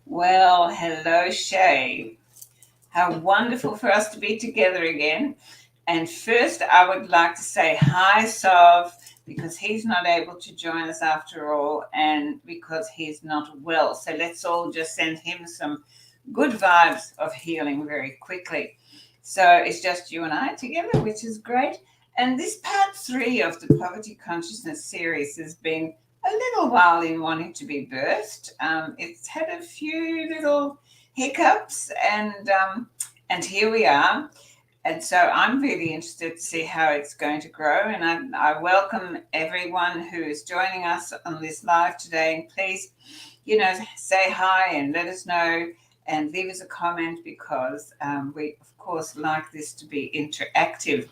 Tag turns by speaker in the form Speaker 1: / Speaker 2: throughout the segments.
Speaker 1: Well, hello, Shay. How wonderful for us to be together again. And first, I would like to say hi, Sav, because he's not able to join us after all, and because he's not well. So let's all just send him some good vibes of healing very quickly. So it's just you and I together, which is great. And this part three of the Poverty Consciousness series has been a little while in wanting to be birthed. It's had a few little hiccups, and here we are. And so I'm really interested to see how it's going to grow. And I welcome everyone who is joining us on this live today. And please, say hi and let us know and leave us a comment because we, of course, like this to be interactive.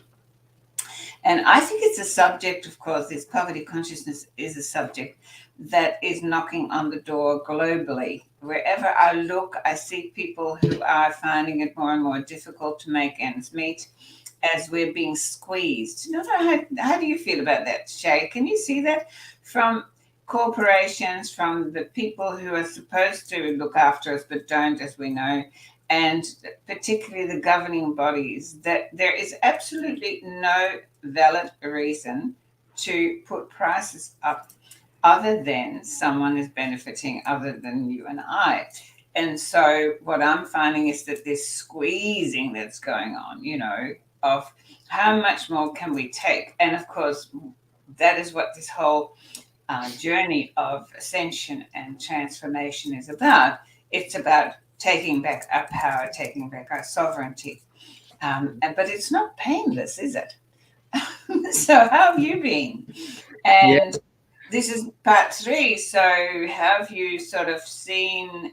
Speaker 1: And I think it's a subject, of course, this poverty consciousness is a subject that is knocking on the door globally. Wherever I look, I see people who are finding it more and more difficult to make ends meet as we're being squeezed. How do you feel about that, Shay? Can you see that from corporations, from the people who are supposed to look after us but don't, as we know, and particularly the governing bodies, that there is absolutely no valid reason to put prices up other than someone is benefiting other than you and I. And so what I'm finding is that this squeezing that's going on, of how much more can we take? And of course, that is what this whole journey of ascension and transformation is about. It's about taking back our power, taking back our sovereignty. But it's not painless, is it? So, how have you been?
Speaker 2: Yeah,
Speaker 1: And this is part three. So, have you sort of seen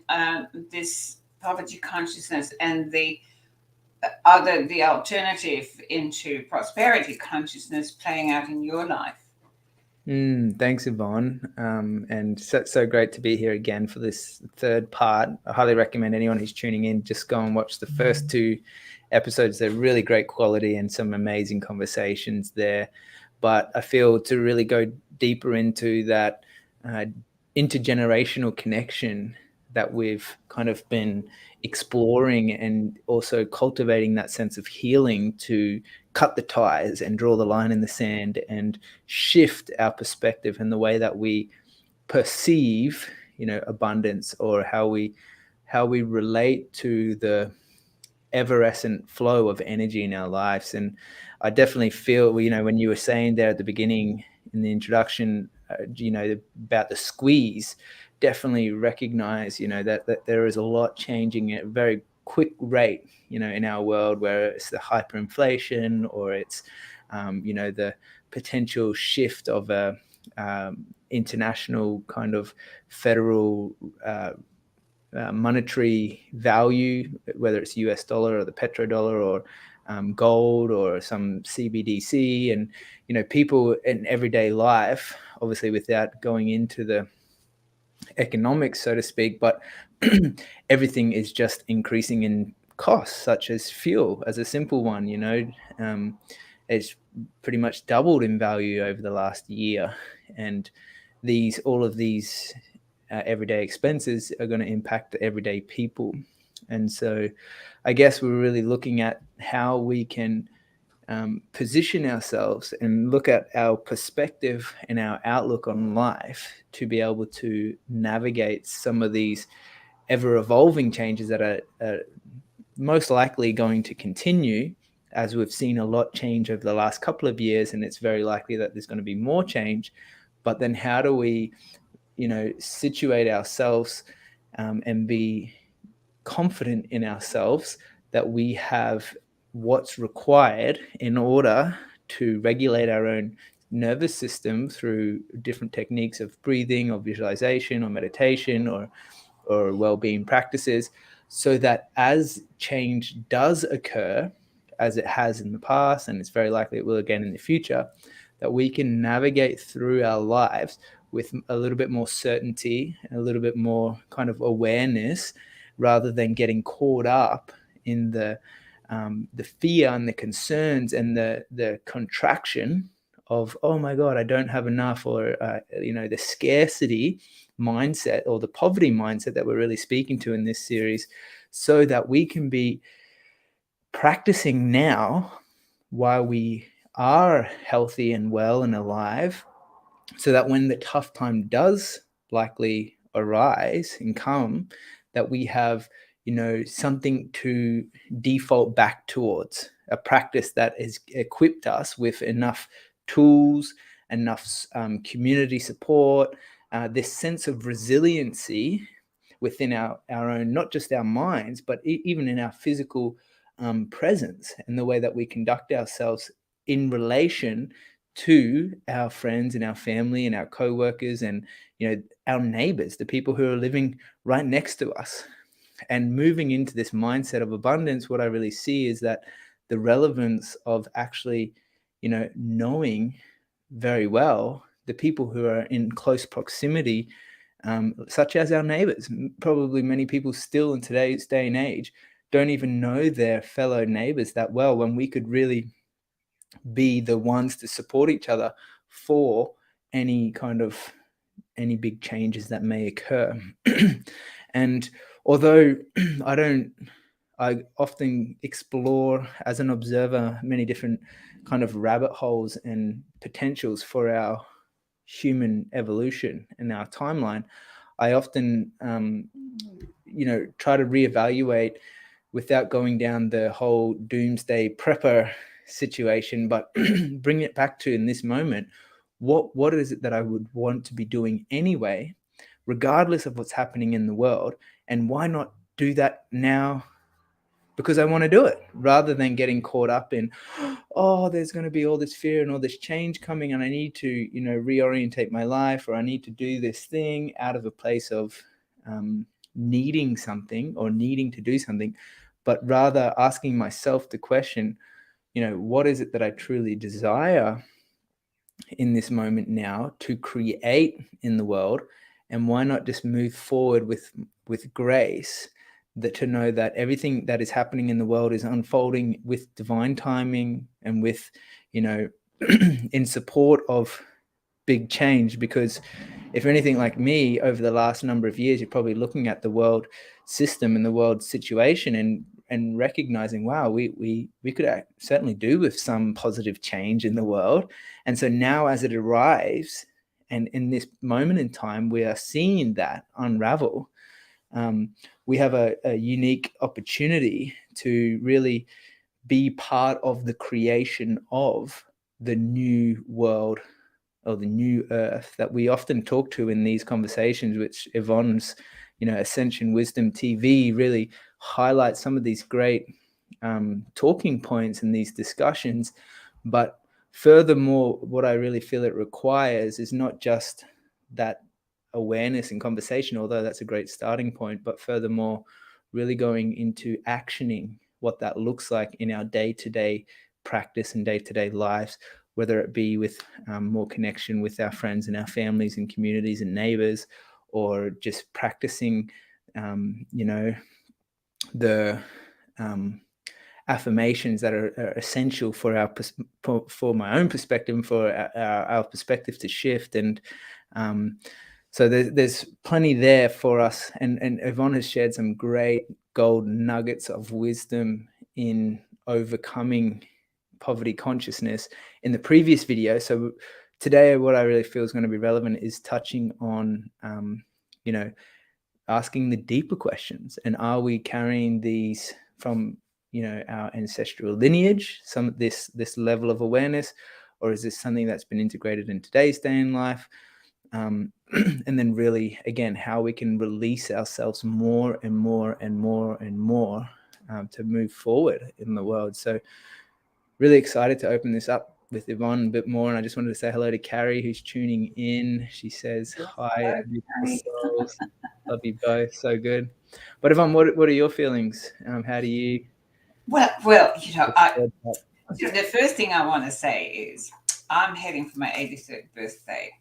Speaker 1: this poverty consciousness and the alternative into prosperity consciousness playing out in your life?
Speaker 2: thanks, Yvonne. And so great to be here again for this third part. I highly recommend anyone who's tuning in just go and watch the first two episodes. They're really great quality and some amazing conversations there. But I feel to really go deeper into that intergenerational connection that we've kind of been exploring and also cultivating that sense of healing to cut the ties and draw the line in the sand and shift our perspective and the way that we perceive, abundance, or how we relate to the evanescent flow of energy in our lives. And I definitely feel, when you were saying there at the beginning in the introduction, about the squeeze, definitely recognize, that there is a lot changing at a very quick rate, in our world, where it's the hyperinflation or it's, the potential shift of a international kind of federal monetary value, whether it's US dollar or the petrodollar or gold or some CBDC. And, people in everyday life, obviously without going into the economics, so to speak, but everything is just increasing in costs, such as fuel, as a simple one. It's pretty much doubled in value over the last year. And all of these everyday expenses are going to impact the everyday people. And so I guess we're really looking at how we can position ourselves and look at our perspective and our outlook on life to be able to navigate some of these ever evolving changes that are most likely going to continue, as we've seen a lot change over the last couple of years, and it's very likely that there's going to be more change. But then how do we situate ourselves and be confident in ourselves that we have what's required in order to regulate our own nervous system through different techniques of breathing or visualization or meditation or well-being practices, so that as change does occur, as it has in the past, and it's very likely it will again in the future, that we can navigate through our lives with a little bit more certainty and a little bit more kind of awareness, rather than getting caught up in the fear and the concerns and the contraction of, oh my God, I don't have enough, or, the scarcity mindset or the poverty mindset that we're really speaking to in this series, so that we can be practicing now while we are healthy and well and alive, so that when the tough time does likely arise and come, that we have, something to default back towards, a practice that has equipped us with enough tools, enough community support, this sense of resiliency within our own, not just our minds, but even in our physical presence, and the way that we conduct ourselves in relation to our friends and our family and our co-workers and our neighbors, the people who are living right next to us. And moving into this mindset of abundance, what I really see is that the relevance of actually knowing very well the people who are in close proximity, such as our neighbors. Probably many people still in today's day and age don't even know their fellow neighbors that well, when we could really be the ones to support each other for any big changes that may occur. And although I often explore as an observer many different kind of rabbit holes and potentials for our human evolution and our timeline, I often try to reevaluate without going down the whole doomsday prepper situation, but bring it back to, in this moment, what is it that I would want to be doing anyway, regardless of what's happening in the world, and why not do that now because I want to do it, rather than getting caught up in, oh, there's going to be all this fear and all this change coming, and I need to reorientate my life, or I need to do this thing out of a place of needing something or needing to do something, but rather asking myself the question, what is it that I truly desire in this moment now to create in the world, and why not just move forward with grace, that to know that everything that is happening in the world is unfolding with divine timing and with in support of big change. Because if anything, like me, over the last number of years, you're probably looking at the world system and the world situation and recognizing, wow, we could certainly do with some positive change in the world. And so now, as it arrives, and in this moment in time, we are seeing that unravel. We have a unique opportunity to really be part of the creation of the new world, or the new earth, that we often talk to in these conversations, which Vonn's Ascension Wisdom TV really highlights some of these great talking points in these discussions. But furthermore, what I really feel it requires is not just that awareness and conversation, although that's a great starting point, but furthermore, really going into actioning what that looks like in our day-to-day practice and day-to-day lives, whether it be with more connection with our friends and our families and communities and neighbors, or just practicing, the affirmations that are essential for for my own perspective, and for our perspective to shift. And so there's plenty there for us. And Vonn has shared some great gold nuggets of wisdom in overcoming poverty consciousness in the previous video. So today, what I really feel is going to be relevant is touching on, asking the deeper questions. And are we carrying these from, our ancestral lineage, this level of awareness, or is this something that's been integrated in today's day in life? And then really, again, how we can release ourselves more and more and more and more to move forward in the world. So really excited to open this up with Vonn a bit more. And I just wanted to say hello to Carrie, who's tuning in. She says, hi, souls. Love you both. So good. But Vonn, what are your feelings? How do you?
Speaker 1: Well, the first thing I want to say is I'm heading for my 83rd birthday.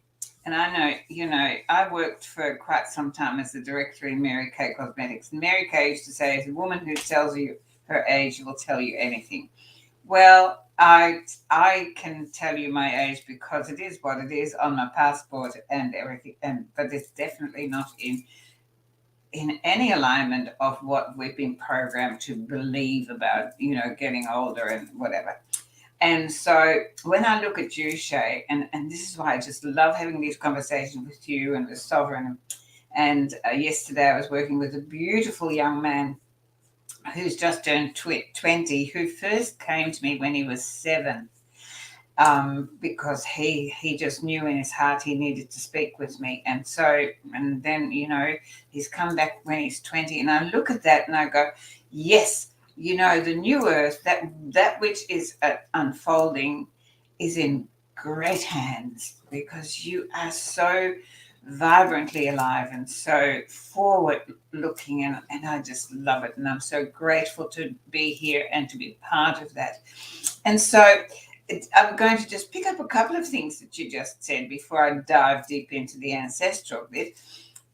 Speaker 1: And I know, I worked for quite some time as the director in Mary Kay Cosmetics. And Mary Kay used to say, as a woman who tells you her age will tell you anything. Well, I can tell you my age because it is what it is on my passport and everything, but it's definitely not in any alignment of what we've been programmed to believe about, getting older and whatever. And so when I look at you, Shay, and this is why I just love having these conversations with you and with Sovereign. And yesterday I was working with a beautiful young man who's just turned 20, who first came to me when he was 7, because he just knew in his heart he needed to speak with me. And then, he's come back when he's 20. And I look at that and I go, yes, the new earth, that which is unfolding is in great hands, because you are so vibrantly alive and so forward looking, and I just love it, and I'm so grateful to be here and to be part of that. And so I'm going to just pick up a couple of things that you just said before I dive deep into the ancestral bit.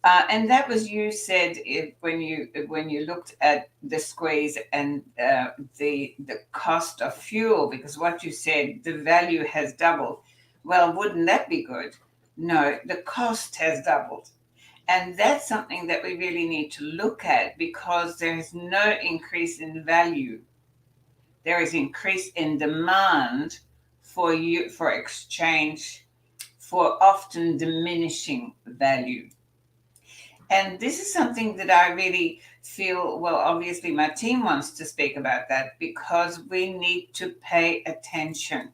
Speaker 1: And that was, you said when you looked at the squeeze and the cost of fuel, because what you said, the value has doubled. Well, wouldn't that be good? No, the cost has doubled. And that's something that we really need to look at, because there is no increase in value. There is increase in demand for exchange, for often diminishing value. And this is something that I really feel, well, obviously my team wants to speak about that, because we need to pay attention.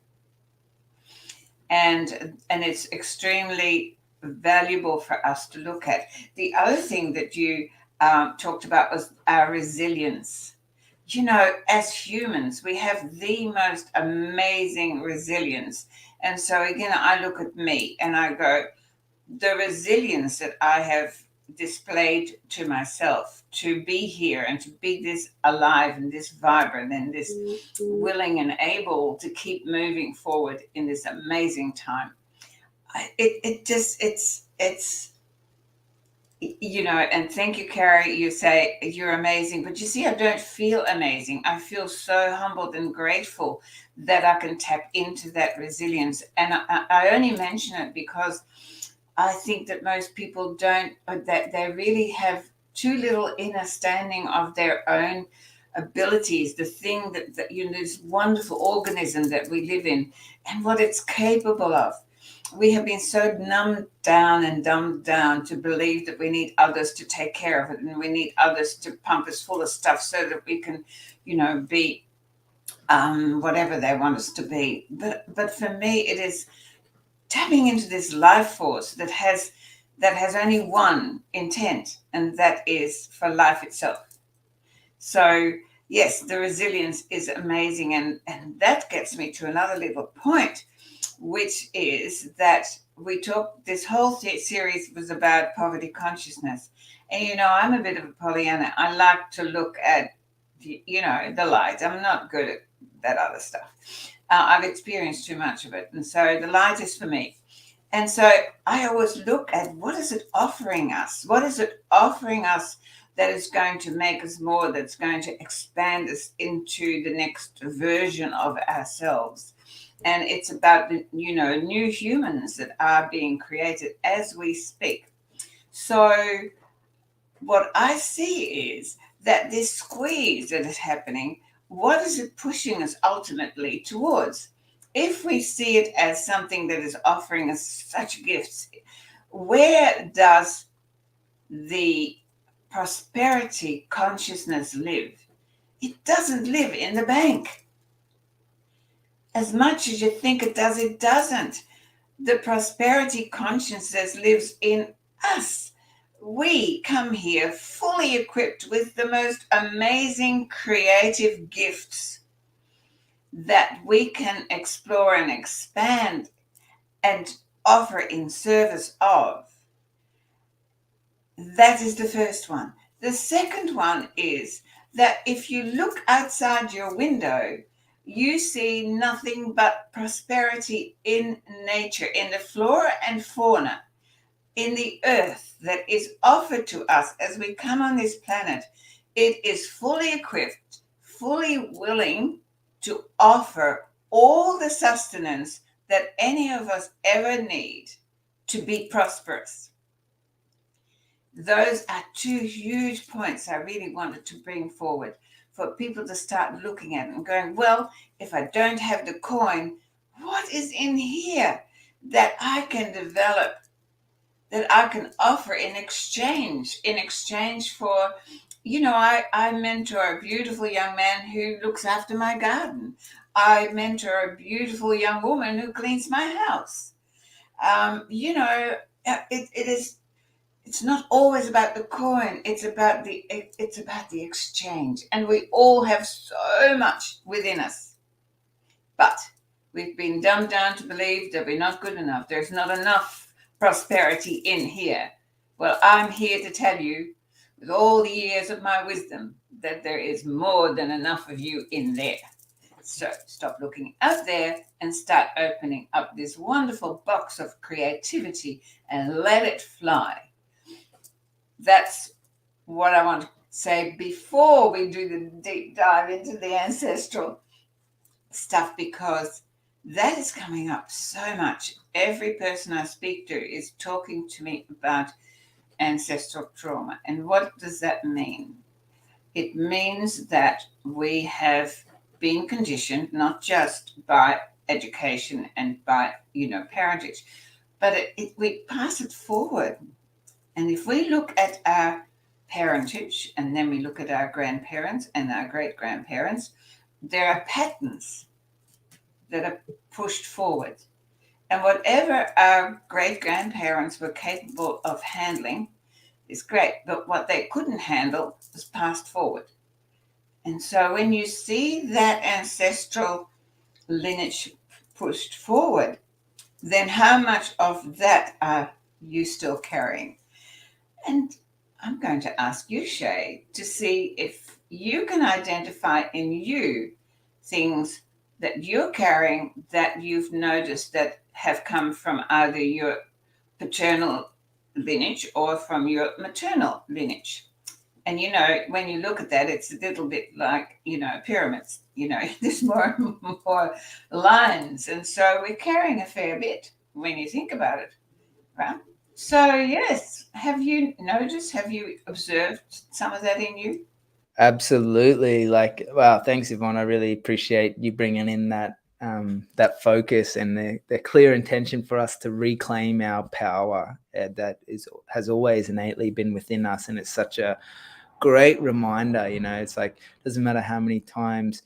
Speaker 1: And it's extremely valuable for us to look at. The other thing that you talked about was our resilience. As humans, we have the most amazing resilience. And so again, I look at me and I go, the resilience that I have displayed to myself to be here and to be this alive and this vibrant and this willing and able to keep moving forward in this amazing time. And thank you, Carrie. You say you're amazing, but you see, I don't feel amazing. I feel so humbled and grateful that I can tap into that resilience. And I only mention it because I think that most people don't, that they really have too little understanding of their own abilities, the thing that this wonderful organism that we live in and what it's capable of. We have been so numbed down and dumbed down to believe that we need others to take care of it, and we need others to pump us full of stuff so that we can, be whatever they want us to be. But for me, it is tapping into this life force that has only one intent, and that is for life itself. So yes, the resilience is amazing, and that gets me to another little point, which is that this whole series was about poverty consciousness. And I'm a bit of a Pollyanna. I like to look at the light. I'm not good at that other stuff. I've experienced too much of it, and so the light is for me. And so I always look at, what is it offering us? What is it offering us that is going to make us more, that's going to expand us into the next version of ourselves? And it's about new humans that are being created as we speak. So what I see is that this squeeze that is happening, what is it pushing us ultimately towards? If we see it as something that is offering us such gifts, where does the prosperity consciousness live? It doesn't live in the bank. As much as you think it does, it doesn't. The prosperity consciousness lives in us. We come here fully equipped with the most amazing creative gifts that we can explore and expand and offer in service of. That is the first one. The second one is that if you look outside your window, you see nothing but prosperity in nature, in the flora and fauna, in the earth that is offered to us as we come on this planet. It is fully equipped, fully willing to offer all the sustenance that any of us ever need to be prosperous. Those are two huge points I really wanted to bring forward for people to start looking at and going, well, if I don't have the coin, what is in here that I can develop, that I can offer in exchange for, I mentor a beautiful young man who looks after my garden. I mentor a beautiful young woman who cleans my house. It's not always about the coin. It's about the exchange. And we all have so much within us. But we've been dumbed down to believe that we're not good enough. There's not enough prosperity in here. Well, I'm here to tell you, with all the years of my wisdom, that there is more than enough of you in there. So stop looking out there and start opening up this wonderful box of creativity and let it fly. That's what I want to say before we do the deep dive into the ancestral stuff, because that is coming up so much. Every person I speak to is talking to me about ancestral trauma. And what does that mean? It means that we have been conditioned not just by education and by parentage, but we pass it forward. And if we look at our parentage and then we look at our grandparents and our great-grandparents, there are patterns that are pushed forward. And whatever our great-grandparents were capable of handling is great, but what they couldn't handle was passed forward. And so when you see that ancestral lineage pushed forward, then how much of that are you still carrying? And I'm going to ask you, Shay, to see if you can identify in you things that you're carrying that you've noticed that have come from either your paternal lineage or from your maternal lineage. And, when you look at that, it's a little bit like, pyramids, there's more and more lines. And so we're carrying a fair bit when you think about it, right? So, yes, have you observed some of that in you?
Speaker 2: Absolutely. Wow, thanks, Yvonne. I really appreciate you bringing in that focus and the clear intention for us to reclaim our power that has always innately been within us. And it's such a great reminder. It's like, doesn't matter how many times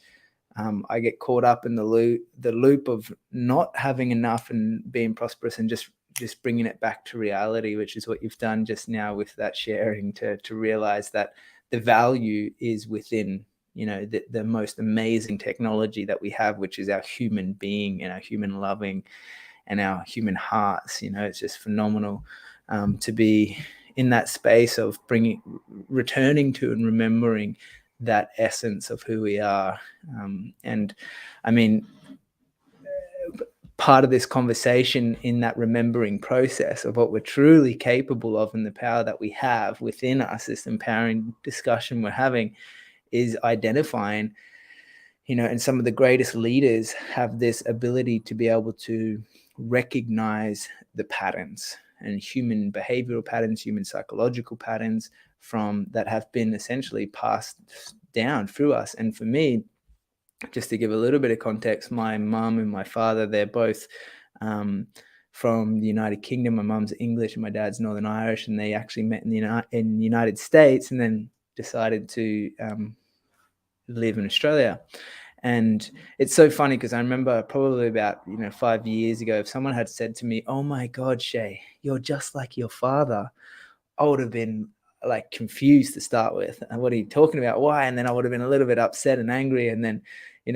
Speaker 2: I get caught up in the loop of not having enough and being prosperous, and just bringing it back to reality, which is what you've done just now with that sharing, to realize that the value is within, the most amazing technology that we have, which is our human being and our human loving and our human hearts. It's just phenomenal to be in that space of returning to and remembering that essence of who we are. And I mean, part of this conversation in that remembering process of what we're truly capable of and the power that we have within us, this empowering discussion we're having, is identifying, and some of the greatest leaders have this ability to be able to recognize the patterns and human behavioral patterns, human psychological patterns from that have been essentially passed down through us. And for me, just to give a little bit of context, my mum and my father, they're both from the United Kingdom. My mum's English and my dad's Northern Irish, and they actually met in the United States and then decided to live in Australia. And it's so funny because I remember probably about 5 years ago, if someone had said to me, "Oh my God, Shay, you're just like your father," I would have been like confused to start with. And what are you talking about? Why? And then I would have been a little bit upset and angry. And then,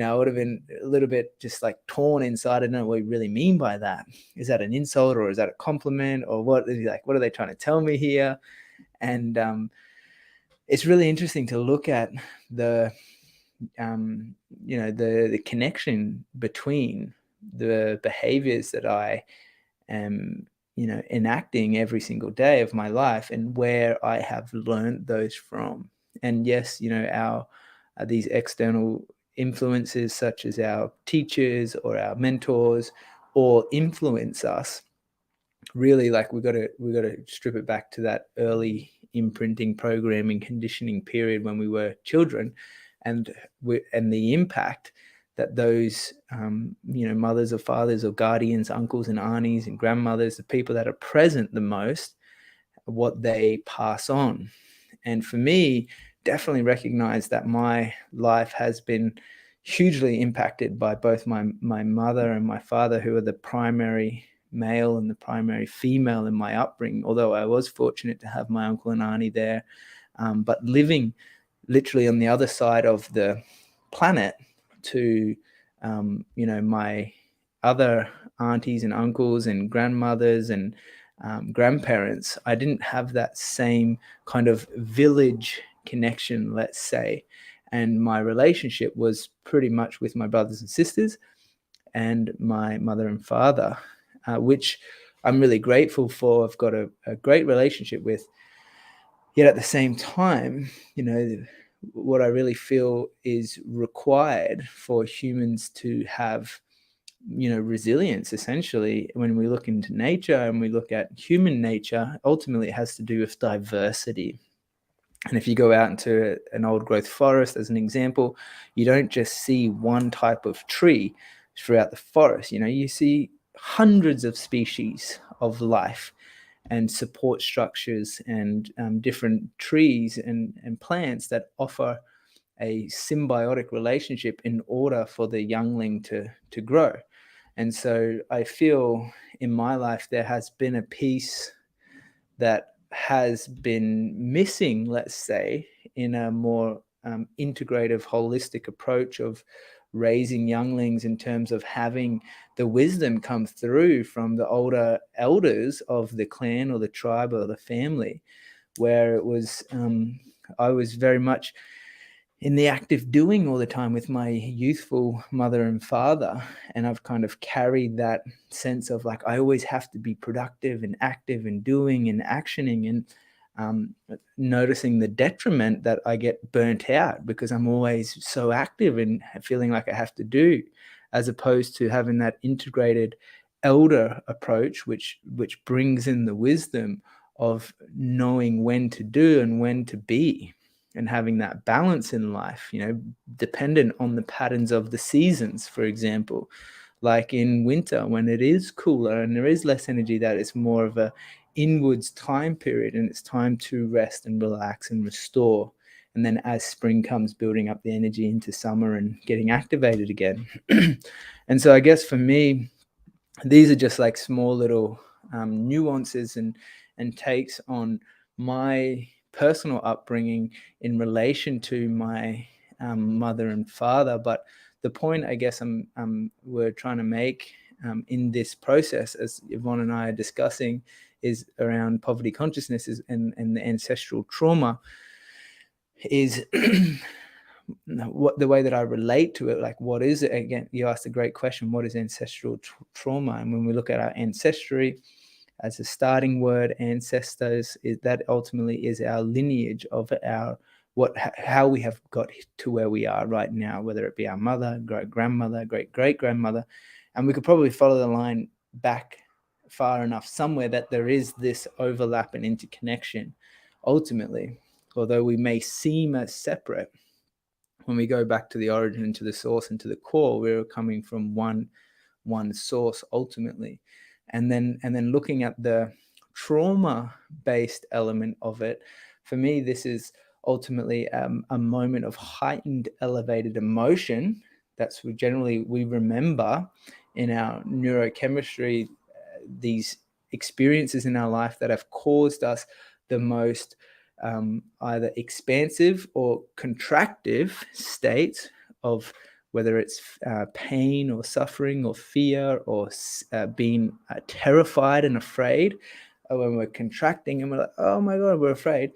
Speaker 2: I would have been a little bit just like torn inside. I don't know what you really mean by that. Is that an insult or is that a compliment, or what are they trying to tell me here? And it's really interesting to look at the the connection between the behaviors that I am enacting every single day of my life and where I have learned those from. And yes, these external influences such as our teachers or our mentors or influence us, really, like we got to strip it back to that early imprinting, programming, conditioning period when we were children, and the impact that those mothers or fathers or guardians, uncles and aunties and grandmothers, the people that are present the most, what they pass on. And for me, definitely recognize that my life has been hugely impacted by both my mother and my father, who are the primary male and the primary female in my upbringing, although I was fortunate to have my uncle and auntie there. But living literally on the other side of the planet to, my other aunties and uncles and grandmothers and grandparents, I didn't have that same kind of village connection, let's say. And my relationship was pretty much with my brothers and sisters and my mother and father, which I'm really grateful for. I've got a great relationship with. Yet at the same time, what I really feel is required for humans to have, resilience, essentially, when we look into nature and we look at human nature, ultimately it has to do with diversity. And if you go out into an old growth forest, as an example, you don't just see one type of tree throughout the forest. You see hundreds of species of life and support structures and different trees and plants that offer a symbiotic relationship in order for the youngling to grow. And so I feel in my life there has been a piece that has been missing, let's say, in a more integrative, holistic approach of raising younglings, in terms of having the wisdom come through from the older elders of the clan or the tribe or the family, where it was I was very much in the act of doing all the time with my youthful mother and father. And I've kind of carried that sense of like, I always have to be productive and active and doing and actioning, and noticing the detriment that I get burnt out because I'm always so active and feeling like I have to do, as opposed to having that integrated elder approach, which brings in the wisdom of knowing when to do and when to be, and having that balance in life, dependent on the patterns of the seasons. For example, like in winter, when it is cooler and there is less energy, that it's more of a inwards time period, and it's time to rest and relax and restore. And then as spring comes, building up the energy into summer and getting activated again. And so I guess for me, these are just like small little nuances and takes on my personal upbringing in relation to my mother and father. But the point I guess we're trying to make in this process, as Vonn and I are discussing, is around poverty consciousness and the ancestral trauma, is what the way that I relate to it. Like, what is it? Again, you asked a great question. What is ancestral trauma? And when we look at our ancestry as a starting word, ancestors, that ultimately is our lineage of how we have got to where we are right now, whether it be our mother, great grandmother, great grandmother. And we could probably follow the line back far enough somewhere that there is this overlap and interconnection ultimately, although we may seem as separate. When we go back to the origin and to the source and to the core, we're coming from one source ultimately. And then looking at the trauma-based element of it, for me, this is ultimately a moment of heightened, elevated emotion. That's what generally we remember in our neurochemistry, these experiences in our life that have caused us the most either expansive or contractive states of, whether it's pain or suffering or fear or being terrified and afraid. When we're contracting and we're like, oh my God, we're afraid,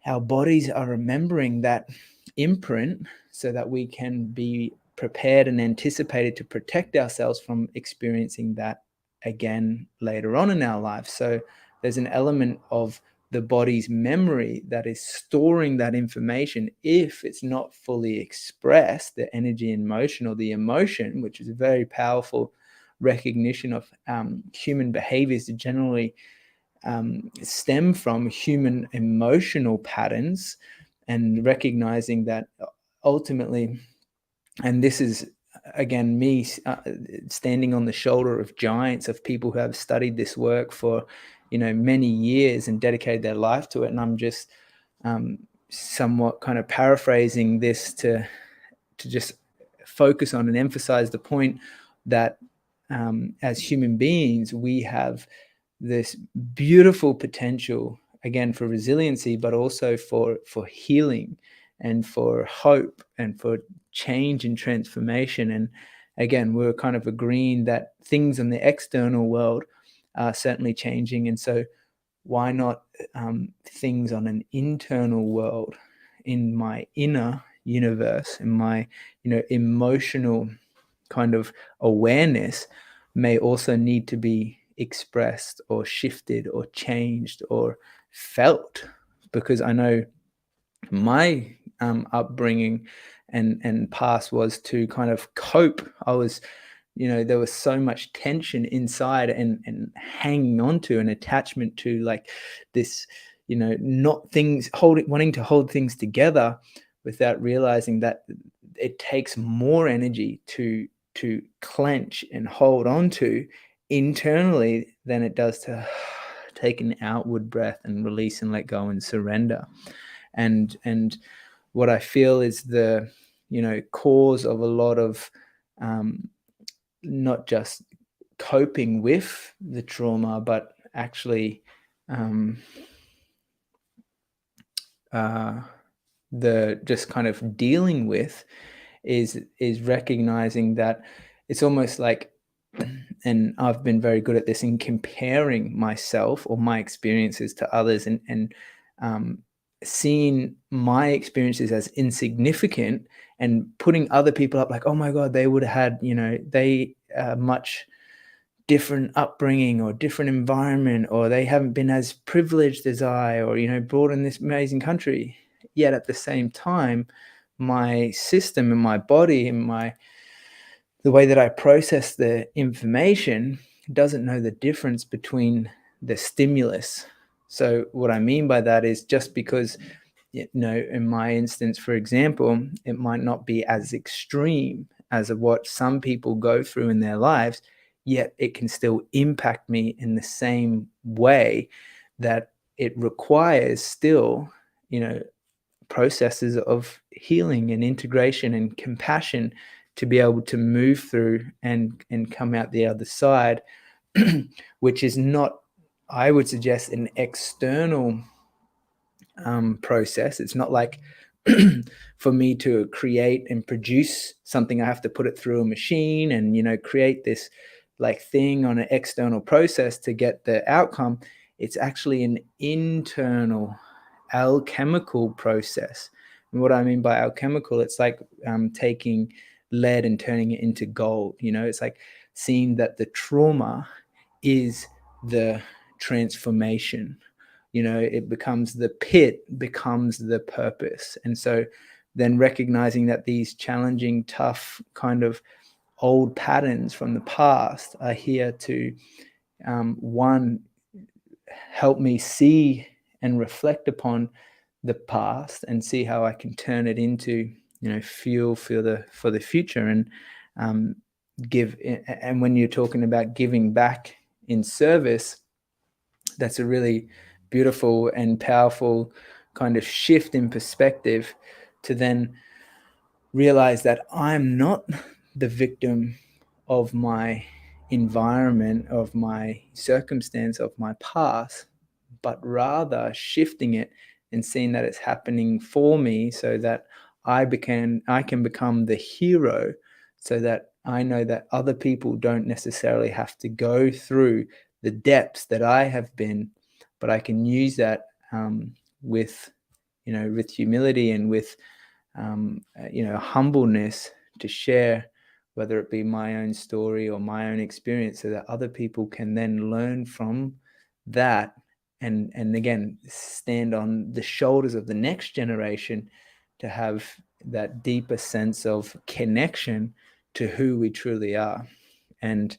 Speaker 2: our bodies are remembering that imprint so that we can be prepared and anticipated to protect ourselves from experiencing that again later on in our lives. So there's an element of the body's memory that is storing that information, if it's not fully expressed, the energy in motion or the emotion, which is a very powerful recognition of human behaviors that generally stem from human emotional patterns, and recognizing that ultimately, and this is again me standing on the shoulder of giants, of people who have studied this work for many years and dedicated their life to it, and I'm just somewhat kind of paraphrasing this to just focus on and emphasize the point that as human beings we have this beautiful potential, again, for resiliency, but also for healing and for hope and for change and transformation. And again, we're kind of agreeing that things in the external world are certainly changing, and so why not things on an internal world, in my inner universe, in my emotional kind of awareness, may also need to be expressed or shifted or changed or felt. Because I know my upbringing and past was to kind of cope. I was, there was so much tension inside and hanging on to an attachment to like this, not things wanting to hold things together, without realizing that it takes more energy to clench and hold on to internally than it does to take an outward breath and release and let go and surrender. And what I feel is the cause of a lot of not just coping with the trauma, but actually the just kind of dealing with is recognizing that it's almost like, and I've been very good at this, in comparing myself or my experiences to others, and seeing my experiences as insignificant and putting other people up like, oh my God, they would have had, they much different upbringing or different environment, or they haven't been as privileged as I, or brought in this amazing country. Yet at the same time, my system and my body and the way that I process the information doesn't know the difference between the stimulus. So what I mean by that is, just because, in my instance, for example, it might not be as extreme as of what some people go through in their lives, yet it can still impact me in the same way that it requires still, processes of healing and integration and compassion to be able to move through and come out the other side, which is not, I would suggest, an external process. It's not like for me to create and produce something, I have to put it through a machine and create this like thing on an external process to get the outcome. It's actually an internal alchemical process. And what I mean by alchemical, it's like taking lead and turning it into gold. It's like seeing that the trauma is the transformation. It becomes the pit, becomes the purpose. And so then recognizing that these challenging, tough kind of old patterns from the past are here to one, help me see and reflect upon the past and see how I can turn it into fuel for the future, and give. And when you're talking about giving back in service, that's a really beautiful and powerful kind of shift in perspective, to then realize that I'm not the victim of my environment, of my circumstance, of my past, but rather shifting it and seeing that it's happening for me, so that I can become the hero, so that I know that other people don't necessarily have to go through the depths that I have been, but I can use that with humility and with humbleness, to share, whether it be my own story or my own experience, so that other people can then learn from that and again, stand on the shoulders of the next generation to have that deeper sense of connection to who we truly are. And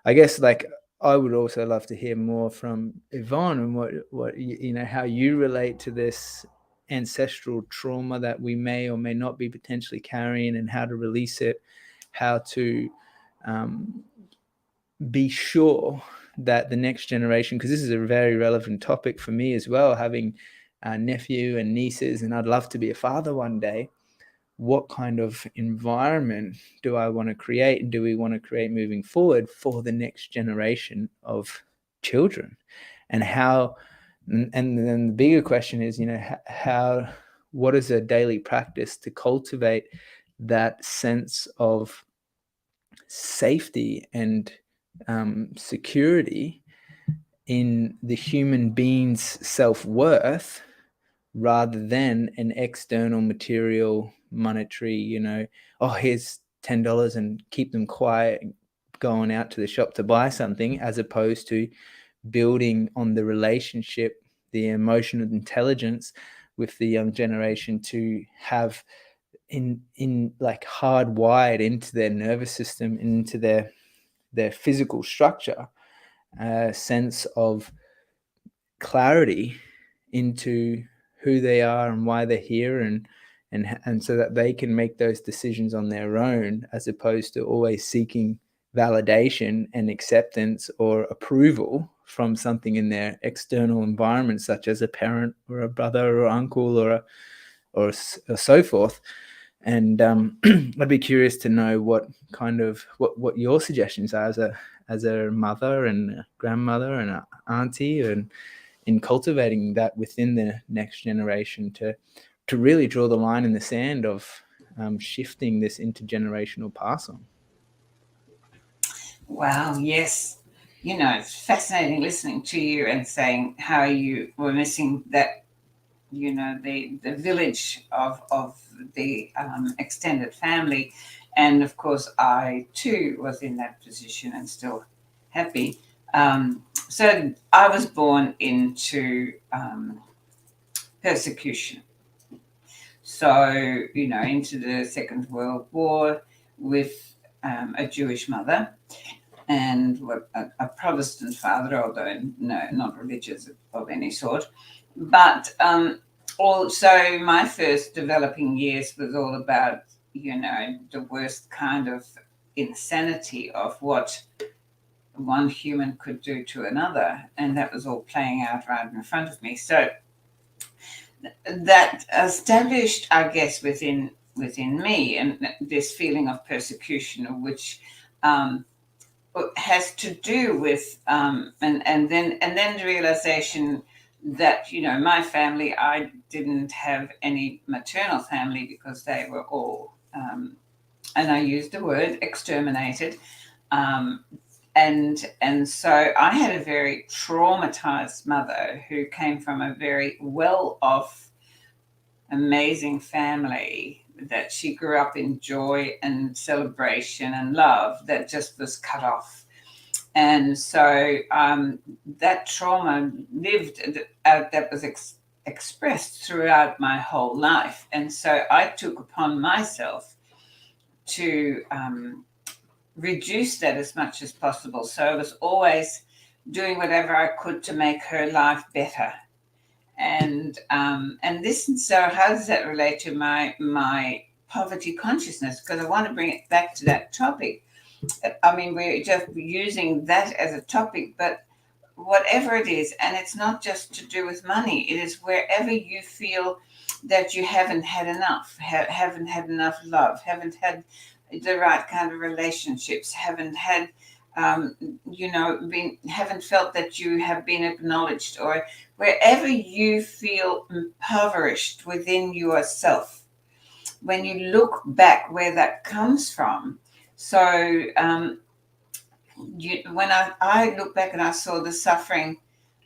Speaker 2: I guess, like, I would also love to hear more from Yvonne and what you know, how you relate to this ancestral trauma that we may or may not be potentially carrying, and how to release it, how to be sure that the next generation, because this is a very relevant topic for me as well, having a nephew and nieces, and I'd love to be a father one day. What kind of environment do I want to create, and do we want to create moving forward for the next generation of children? And how, and then the bigger question is, you know, how, what is a daily practice to cultivate that sense of safety and security in the human being's self-worth, rather than an external material monetary, you know, oh, here's $10 and keep them quiet, going out to the shop to buy something, as opposed to building on the relationship, the emotional intelligence with the young generation, to have in like hardwired into their nervous system, into their physical structure, a sense of clarity into who they are and why they're here, and so that they can make those decisions on their own, as opposed to always seeking validation and acceptance or approval from something in their external environment, such as a parent or a brother or uncle or so forth. And I'd be curious to know what kind of what your suggestions are as a mother and a grandmother and an auntie, and in cultivating that within the next generation, to really draw the line in the sand of shifting this intergenerational pass on.
Speaker 1: Wow, yes. You know, it's fascinating listening to you and saying how you were missing that, you know, the village of the extended family. And of course, I too was in that position and still happy. So I was born into persecution. So, you know, into the Second World War with a Jewish mother and a Protestant father, although no, not religious of any sort. But also, my first developing years was all about, you know, the worst kind of insanity of what one human could do to another, and that was all playing out right in front of me. So that established, I guess, within me, and this feeling of persecution, which has to do with and then the realization that, you know, my family, I didn't have any maternal family because they were all and I used the word exterminated, um, and so I had a very traumatized mother who came from a very well off, amazing family, that she grew up in joy and celebration and love, that just was cut off. And so that trauma lived, that was expressed throughout my whole life. And so I took upon myself to reduce that as much as possible. So I was always doing whatever I could to make her life better. And this, so how does that relate to my poverty consciousness? Because I want to bring it back to that topic. I mean, we're just using that as a topic, but whatever it is, and it's not just to do with money, it is wherever you feel that you haven't had enough, haven't had enough love, haven't had the right kind of relationships, haven't had, you know, haven't felt that you have been acknowledged, or wherever you feel impoverished within yourself, when you look back where that comes from. So when I look back and I saw the suffering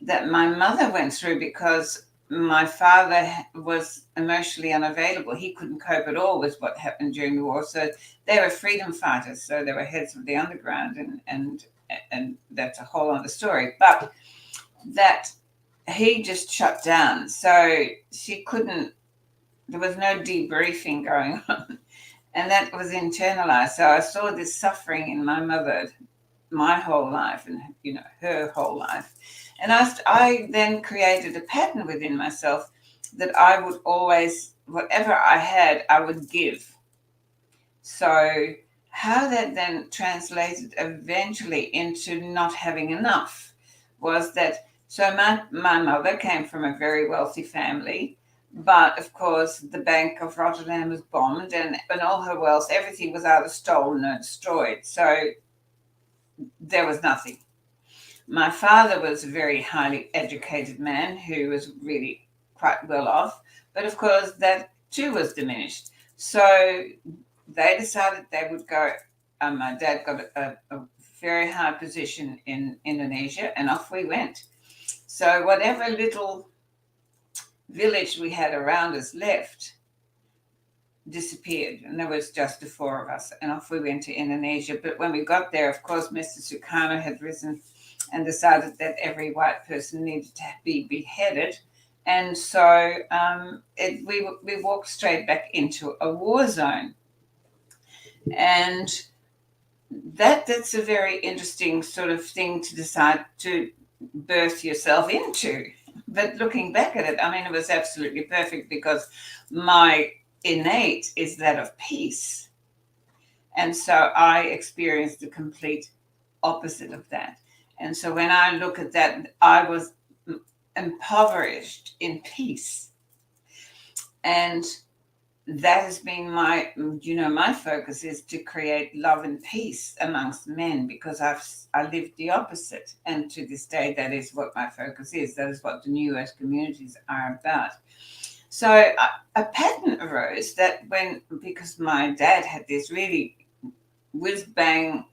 Speaker 1: that my mother went through because my father was emotionally unavailable. He couldn't cope at all with what happened during the war. So they were freedom fighters. So they were heads of the underground, and that's a whole other story. But that he just shut down. So she couldn't, there was no debriefing going on. And that was internalized. So I saw this suffering in my mother my whole life and, her whole life. And I then created a pattern within myself that I would always, whatever I had, I would give. So how that then translated eventually into not having enough was that, so my mother came from a very wealthy family, but of course the Bank of Rotterdam was bombed, and all her wealth, everything was either stolen or destroyed. So there was nothing. My father was a very highly educated man who was really quite well off, but of course that too was diminished. So they decided they would go. My dad got a very high position in Indonesia, and off we went. So whatever little village we had around us left disappeared, and there was just the four of us, and off we went to Indonesia. But when we got there, of course, Mr. Sukarno had risen and decided that every white person needed to be beheaded. And so we walked straight back into a war zone. And that's a very interesting sort of thing to decide to birth yourself into. But looking back at it, I mean, it was absolutely perfect because my innate is that of peace. And so I experienced the complete opposite of that. And so when I look at that, I was impoverished in peace. And that has been my focus is to create love and peace amongst men, because I lived the opposite. And to this day, that is what my focus is. That is what the New Earth communities are about. So a pattern arose that because my dad had this really whiz bang,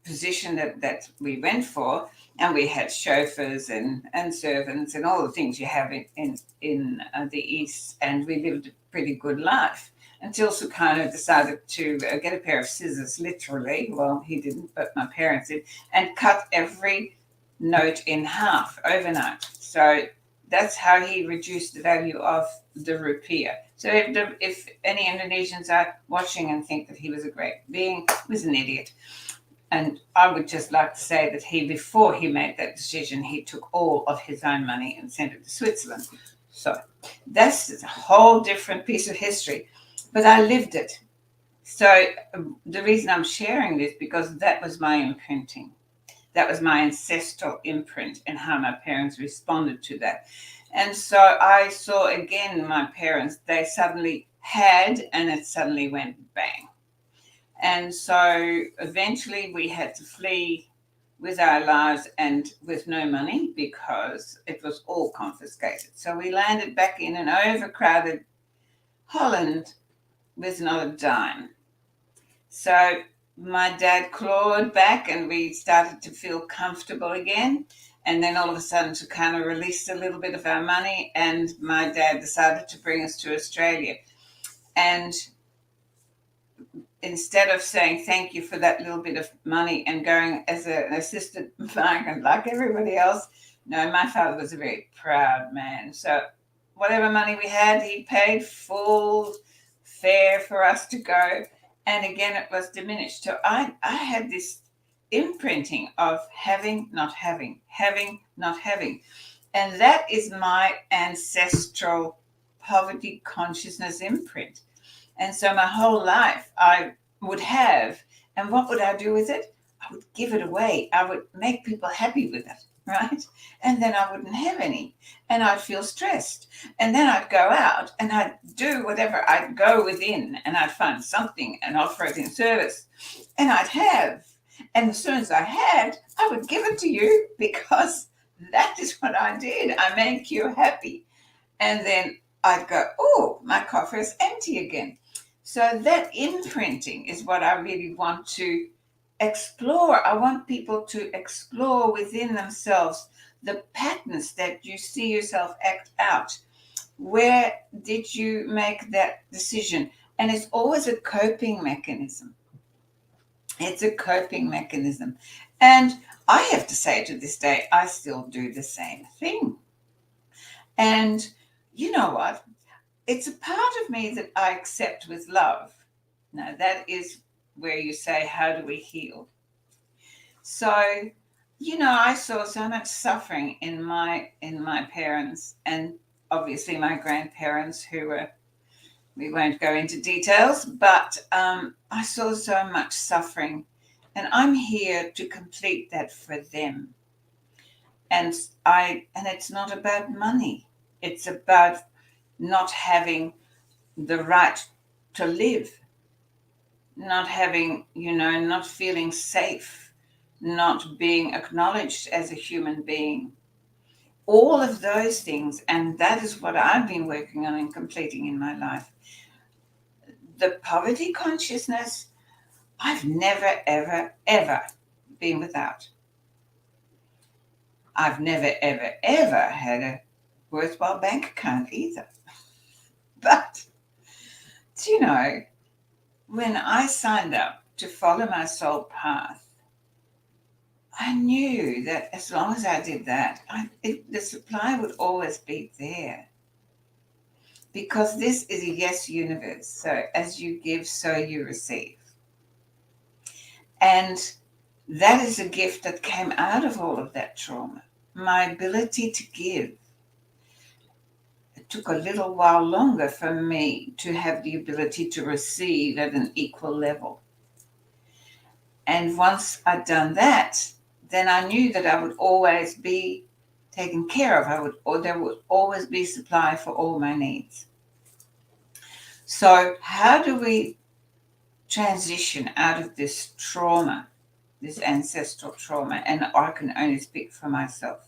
Speaker 1: position that we went for, and we had chauffeurs and servants and all the things you have in the East, and we lived a pretty good life until Sukarno decided to get a pair of scissors, literally. Well, he didn't, but my parents did, and cut every note in half overnight. So that's how he reduced the value of the rupiah. So if any Indonesians are watching and think that he was a great being, he was an idiot. And I would just like to say that before he made that decision, he took all of his own money and sent it to Switzerland. So that's a whole different piece of history. But I lived it. So the reason I'm sharing this, because that was my imprinting. That was my ancestral imprint and how my parents responded to that. And so I saw again my parents, they suddenly had, and it suddenly went bang. And so eventually we had to flee with our lives and with no money because it was all confiscated. So we landed back in an overcrowded Holland with not a dime. So my dad clawed back and we started to feel comfortable again. And then all of a sudden to kind of release a little bit of our money, and my dad decided to bring us to Australia. And instead of saying thank you for that little bit of money and going as an assistant migrant like everybody else, no, my father was a very proud man. So whatever money we had, he paid full fare for us to go. And again, it was diminished. So I had this imprinting of having, not having, having, not having. And that is my ancestral poverty consciousness imprint. And so my whole life I would have, and what would I do with it? I would give it away. I would make people happy with it, right? And then I wouldn't have any, and I'd feel stressed. And then I'd go out and I'd do whatever. I'd go within and I'd find something and offer it in service, and I'd have. And as soon as I had, I would give it to you, because that is what I did. I make you happy. And then I'd go, oh, my coffer is empty again. So that imprinting is what I really want to explore. I want people to explore within themselves the patterns that you see yourself act out. Where did you make that decision? And it's always a coping mechanism. It's a coping mechanism. And I have to say, to this day, I still do the same thing. And you know what? It's a part of me that I accept with love. Now, that is where you say, how do we heal? So, I saw so much suffering in my parents, and obviously my grandparents, who were, we won't go into details, but I saw so much suffering, and I'm here to complete that for them. And it's not about money. It's about not having the right to live, not having, not feeling safe, not being acknowledged as a human being. All of those things, and that is what I've been working on and completing in my life. The poverty consciousness, I've never, ever, ever been without. I've never, ever, ever had a worthwhile bank account either. But, you know, when I signed up to follow my soul path, I knew that as long as I did that, the supply would always be there. Because this is a yes universe. So as you give, so you receive. And that is a gift that came out of all of that trauma. My ability to give. It took a little while longer for me to have the ability to receive at an equal level. And once I'd done that, then I knew that I would always be taken care of. There would always be supply for all my needs. So how do we transition out of this trauma, this ancestral trauma? And I can only speak for myself.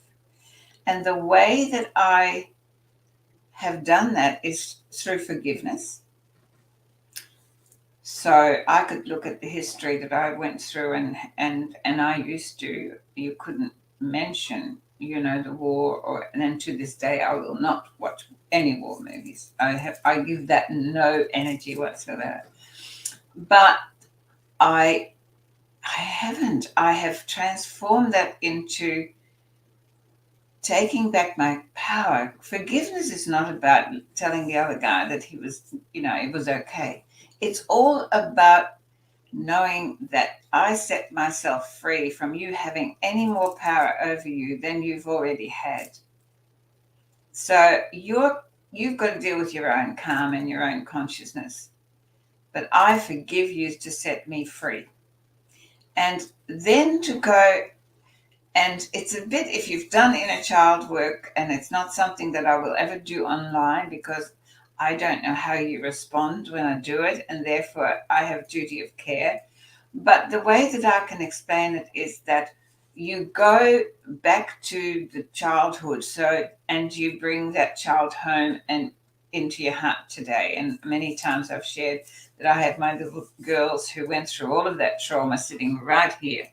Speaker 1: And the way that I have done that is through forgiveness. So I could look at the history that I went through, and I used to, you couldn't mention, the war, and then to this day I will not watch any war movies. I give that no energy whatsoever. But I haven't. I have transformed that into taking back my power. Forgiveness is not about telling the other guy that he was, it was okay. It's all about knowing that I set myself free from you having any more power over you than you've already had. So you've got to deal with your own calm and your own consciousness. But I forgive you to set me free. And then to go, and it's a bit, if you've done inner child work, and it's not something that I will ever do online because I don't know how you respond when I do it, and therefore I have duty of care. But the way that I can explain it is that you go back to the childhood, and you bring that child home and into your heart today. And many times I've shared that I have my little girls who went through all of that trauma sitting right here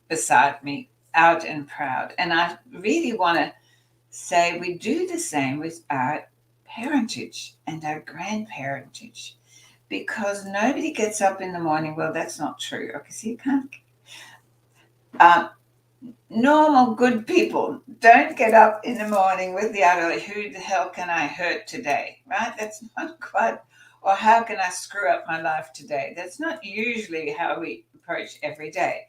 Speaker 1: beside me, out and proud. And I really want to say we do the same with our parentage and our grandparentage, because nobody gets up in the morning. Well, that's not true. Okay, so you can't. Normal, good people don't get up in the morning with the idea, who the hell can I hurt today, right? That's not quite, or how can I screw up my life today? That's not usually how we approach every day.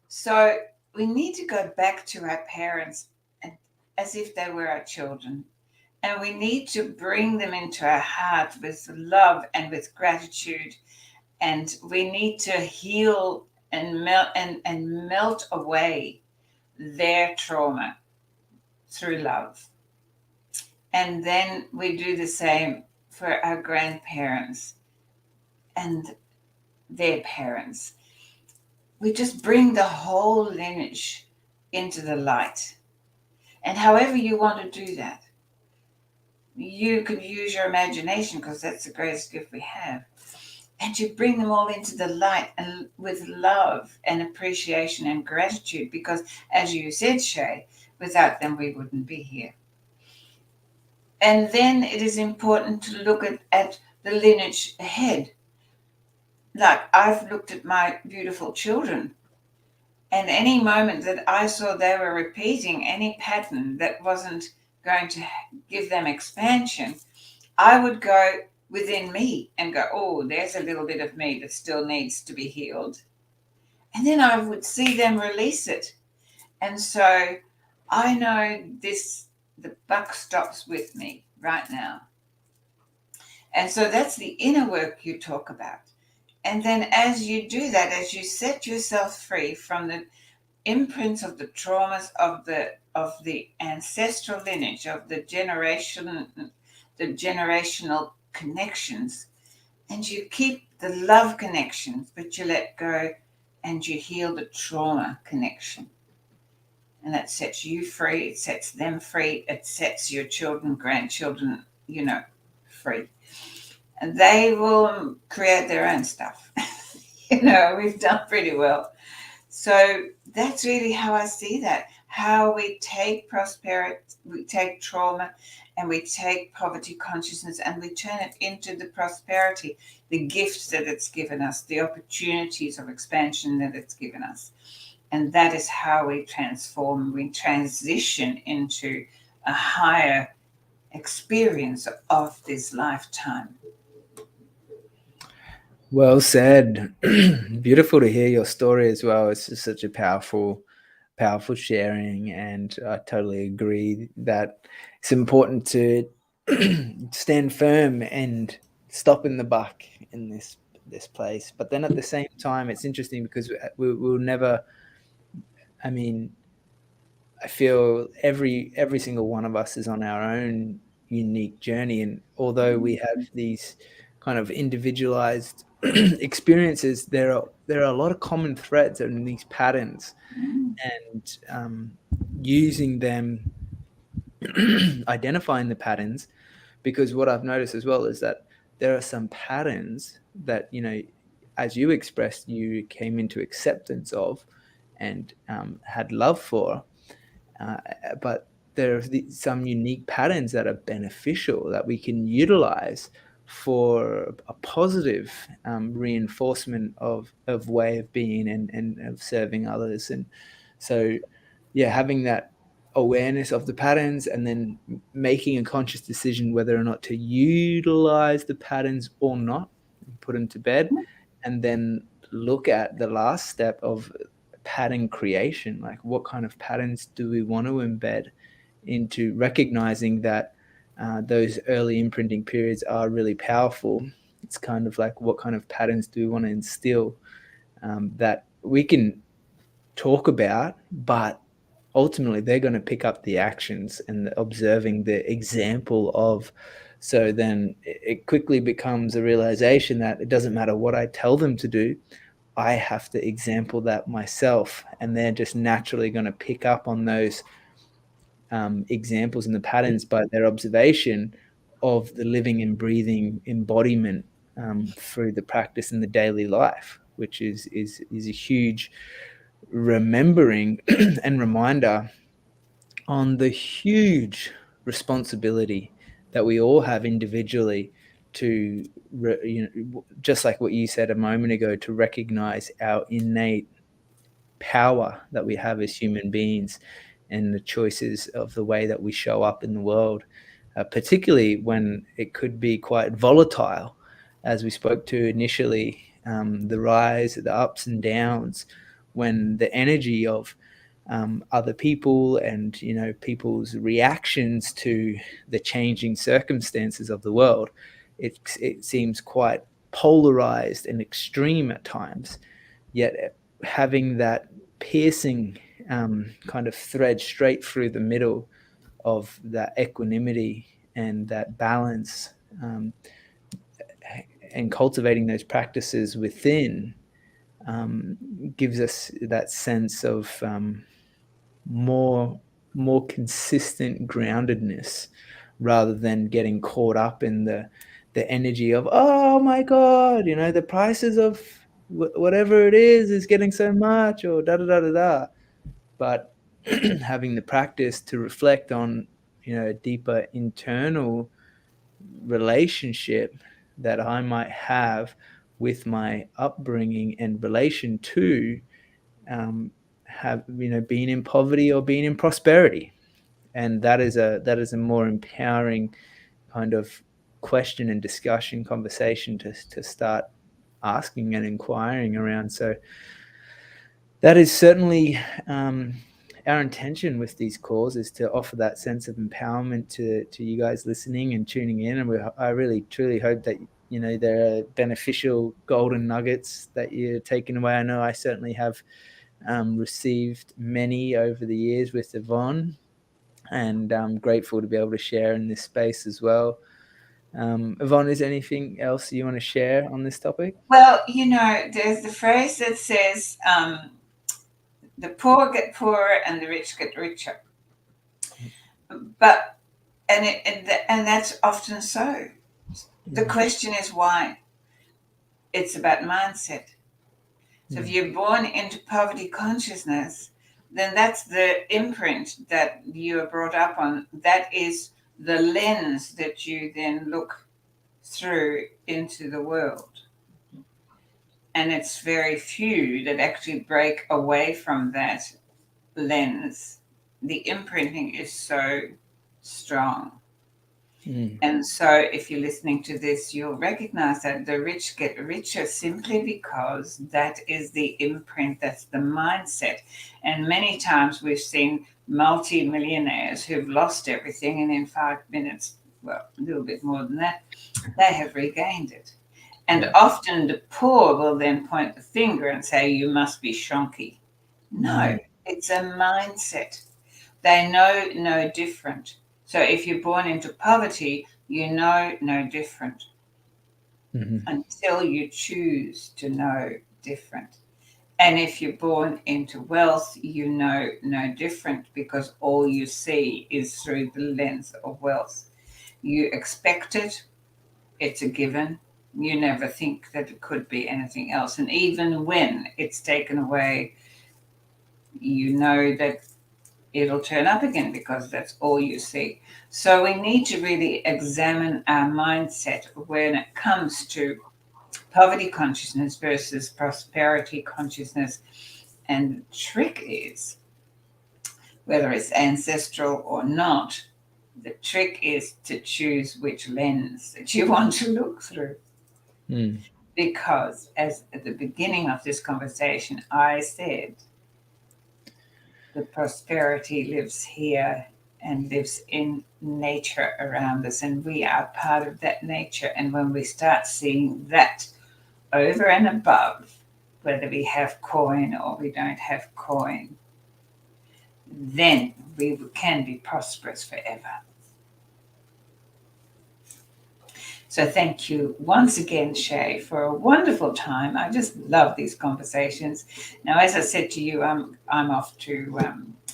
Speaker 1: So we need to go back to our parents as if they were our children. And we need to bring them into our heart with love and with gratitude. And we need to heal and melt away their trauma through love. And then we do the same for our grandparents and their parents. We just bring the whole lineage into the light. And however you want to do that, you can use your imagination, because that's the greatest gift we have. And you bring them all into the light, and with love and appreciation and gratitude, because as you said, Shay, without them we wouldn't be here. And then it is important to look at the lineage ahead. like I've looked at my beautiful children, and any moment that I saw they were repeating any pattern that wasn't going to give them expansion, I would go within me and go, oh, there's a little bit of me that still needs to be healed. And then I would see them release it. And so I know this, the buck stops with me right now. And so that's the inner work you talk about. And then as you do that, as you set yourself free from the imprints of the traumas of the ancestral lineage, of the generational connections, and you keep the love connections, but you let go and you heal the trauma connection. And that sets you free, it sets them free, it sets your children, grandchildren, free. And they will create their own stuff. We've done pretty well. So that's really how I see that. How we take prosperity, we take trauma, and we take poverty consciousness and we turn it into the prosperity, the gifts that it's given us, the opportunities of expansion that it's given us. And that is how we transform, we transition into a higher experience of this lifetime.
Speaker 2: Well said. Beautiful to hear your story as well. It's just such a powerful sharing, and I totally agree that it's important to stand firm and stop in the buck in this place. But then at the same time, it's interesting because we'll never. I mean, I feel every single one of us is on our own unique journey, and although we have these kind of individualized experiences, there are a lot of common threads and these patterns, and using them, identifying the patterns, because what I've noticed as well is that there are some patterns that, as you expressed, you came into acceptance of and had love for, but there are some unique patterns that are beneficial that we can utilize for a positive reinforcement of way of being and of serving others. And so, yeah, having that awareness of the patterns and then making a conscious decision whether or not to utilize the patterns or not, and put them to bed, and then look at the last step of pattern creation. Like, what kind of patterns do we want to embed into recognizing that those early imprinting periods are really powerful? It's kind of like, what kind of patterns do we want to instill that we can talk about, but ultimately they're going to pick up the actions and observing the example of. So then it quickly becomes a realization that it doesn't matter what I tell them to do, I have to example that myself, and they're just naturally going to pick up on those examples and the patterns by their observation of the living and breathing embodiment through the practice in the daily life, which is a huge remembering and reminder on the huge responsibility that we all have individually to, just like what you said a moment ago, to recognize our innate power that we have as human beings and the choices of the way that we show up in the world, particularly when it could be quite volatile, as we spoke to initially, the rise, the ups and downs, when the energy of other people and people's reactions to the changing circumstances of the world, it seems quite polarized and extreme at times. Yet having that piercing kind of thread straight through the middle of that equanimity and that balance, and cultivating those practices within, gives us that sense of more consistent groundedness, rather than getting caught up in the energy of, oh my God, the prices of whatever it is getting so much, or da da da da da. But having the practice to reflect on a deeper internal relationship that I might have with my upbringing and relation to have been in poverty or being in prosperity. And that is a more empowering kind of question and discussion conversation to start asking and inquiring around. So that is certainly our intention with these calls, is to offer that sense of empowerment to you guys listening and tuning in. And I really truly hope that there are beneficial golden nuggets that you're taking away. I know I certainly have received many over the years with Vonn, and I'm grateful to be able to share in this space as well. Vonn, is there anything else you want to share on this topic?
Speaker 1: Well, there's the phrase that says, the poor get poorer and the rich get richer. But and that's often so. The question is why. It's about mindset. So if you're born into poverty consciousness, then that's the imprint that you are brought up on. That is the lens that you then look through into the world. And it's very few that actually break away from that lens. The imprinting is so strong. And so if you're listening to this, you'll recognize that the rich get richer simply because that is the imprint, that's the mindset. And many times we've seen multi-millionaires who've lost everything, and in 5 minutes, well, a little bit more than that, they have regained it. And often the poor will then point the finger and say, you must be shonky. No, it's a mindset. They know no different. So if you're born into poverty, you know no different until you choose to know different. And if you're born into wealth, you know no different, because all you see is through the lens of wealth. You expect it, it's a given. You never think that it could be anything else. And even when it's taken away, you know that it'll turn up again, because that's all you see. So we need to really examine our mindset when it comes to poverty consciousness versus prosperity consciousness. And the trick is, whether it's ancestral or not, the trick is to choose which lens that you want to look through. Because as at the beginning of this conversation, I said, the prosperity lives here and lives in nature around us, and we are part of that nature. And when we start seeing that over and above, whether we have coin or we don't have coin, then we can be prosperous forever. So thank you once again, Shay, for a wonderful time. I just love these conversations. Now, as I said to you, I'm off to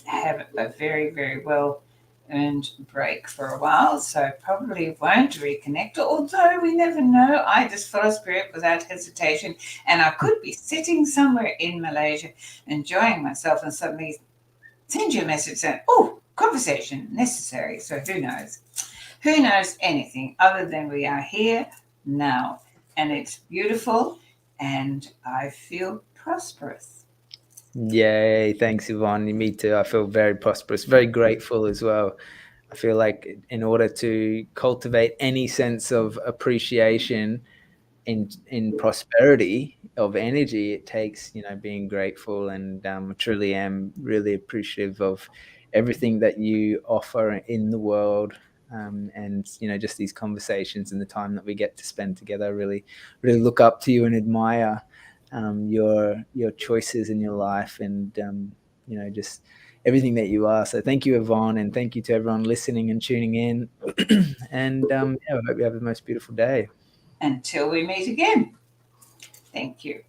Speaker 1: have a very, very well-earned break for a while, so probably won't reconnect, although we never know. I just follow spirit without hesitation, and I could be sitting somewhere in Malaysia enjoying myself and suddenly send you a message saying, oh, conversation necessary. So who knows? Who knows anything other than we are here now, and it's beautiful, and I feel prosperous.
Speaker 2: Yay, thanks, Yvonne. Me too. I feel very prosperous, very grateful as well. I feel like in order to cultivate any sense of appreciation in prosperity of energy, it takes being grateful, and truly am really appreciative of everything that you offer in the world. And just these conversations and the time that we get to spend together. I really look up to you and admire your choices in your life, and just everything that you are. So thank you, Yvonne, and thank you to everyone listening and tuning in. And I hope you have the most beautiful day.
Speaker 1: Until we meet again. Thank you.